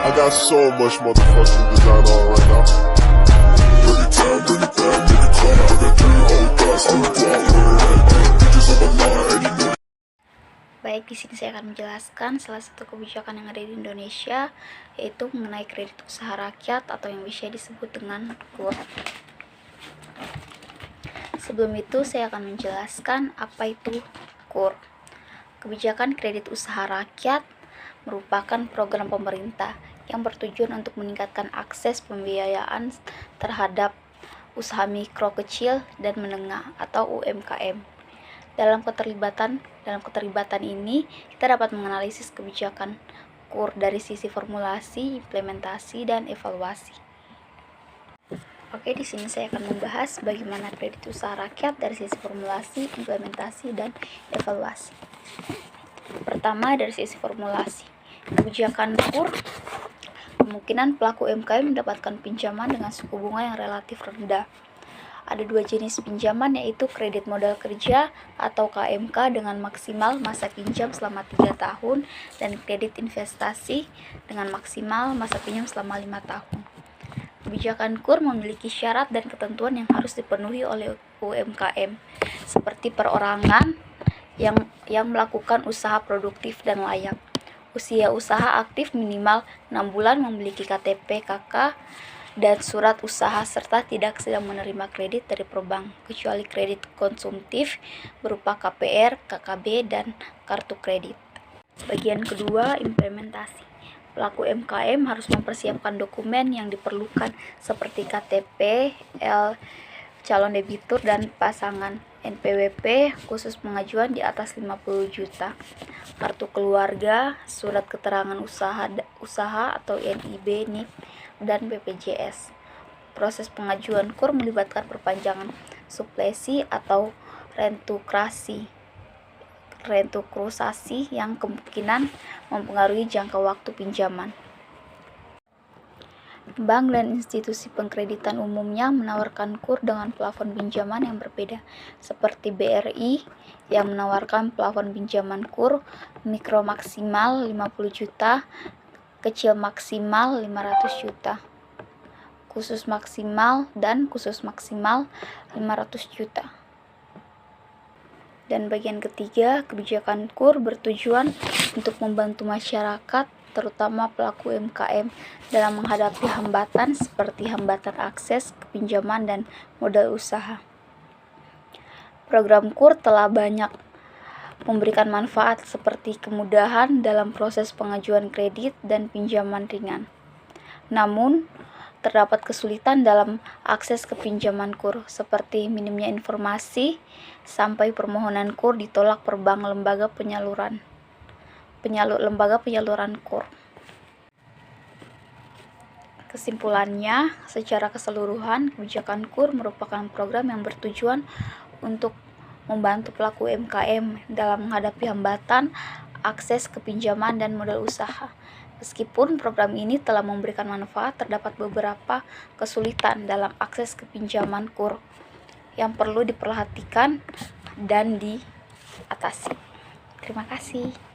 I got so much motherfucking design on right now. Bring it down, bring it down, make it clap. I got 3 old guys on the block, bitches on the line, and you know. Baik, di sini saya akan menjelaskan salah satu kebijakan yang ada di Indonesia, yaitu mengenai kredit usaha rakyat atau yang bisa disebut dengan KUR. Sebelum itu, saya akan menjelaskan apa itu KUR. Kebijakan kredit usaha rakyat merupakan program pemerintah yang bertujuan untuk meningkatkan akses pembiayaan terhadap usaha mikro, kecil, dan menengah atau UMKM. Dalam keterlibatan ini, kita dapat menganalisis kebijakan KUR dari sisi formulasi, implementasi, dan evaluasi. Oke, di sini saya akan membahas bagaimana kredit usaha rakyat dari sisi formulasi, implementasi, dan evaluasi. Pertama, dari sisi formulasi. Kebijakan KUR, kemungkinan pelaku UMKM mendapatkan pinjaman dengan suku bunga yang relatif rendah. Ada 2 jenis pinjaman, yaitu kredit modal kerja atau KMK dengan maksimal masa pinjam selama 3 tahun dan kredit investasi dengan maksimal masa pinjam selama 5 tahun. Kebijakan KUR memiliki syarat dan ketentuan yang harus dipenuhi oleh UMKM, seperti perorangan yang melakukan usaha produktif dan layak. Usia usaha aktif minimal 6 bulan, memiliki KTP, KK, dan surat usaha, serta tidak sedang menerima kredit dari perbank, kecuali kredit konsumtif berupa KPR, KKB, dan kartu kredit. Bagian kedua, implementasi. Pelaku UMKM harus mempersiapkan dokumen yang diperlukan seperti KTP, calon debitur, dan pasangan, NPWP khusus pengajuan di atas 50 juta, kartu keluarga, surat keterangan usaha atau NIB, NIP, dan BPJS. Proses pengajuan KUR melibatkan perpanjangan suplesi atau rentukrusasi yang kemungkinan mempengaruhi jangka waktu pinjaman. Bank dan institusi pengkreditan umumnya menawarkan KUR dengan plafon pinjaman yang berbeda, seperti BRI yang menawarkan plafon pinjaman KUR mikro maksimal 50 juta, kecil maksimal 500 juta, khusus maksimal 500 juta. Dan bagian ketiga, kebijakan KUR bertujuan untuk membantu masyarakat, terutama pelaku UMKM, dalam menghadapi hambatan seperti hambatan akses ke pinjaman dan modal usaha. Program KUR telah banyak memberikan manfaat seperti kemudahan dalam proses pengajuan kredit dan pinjaman ringan. Namun, terdapat kesulitan dalam akses ke pinjaman KUR, seperti minimnya informasi sampai permohonan KUR ditolak perbank lembaga penyaluran KUR. Kesimpulannya, secara keseluruhan, kebijakan KUR merupakan program yang bertujuan untuk membantu pelaku UMKM dalam menghadapi hambatan akses ke pinjaman dan modal usaha. Meskipun program ini telah memberikan manfaat, terdapat beberapa kesulitan dalam akses ke pinjaman KUR yang perlu diperhatikan dan diatasi. Terima kasih.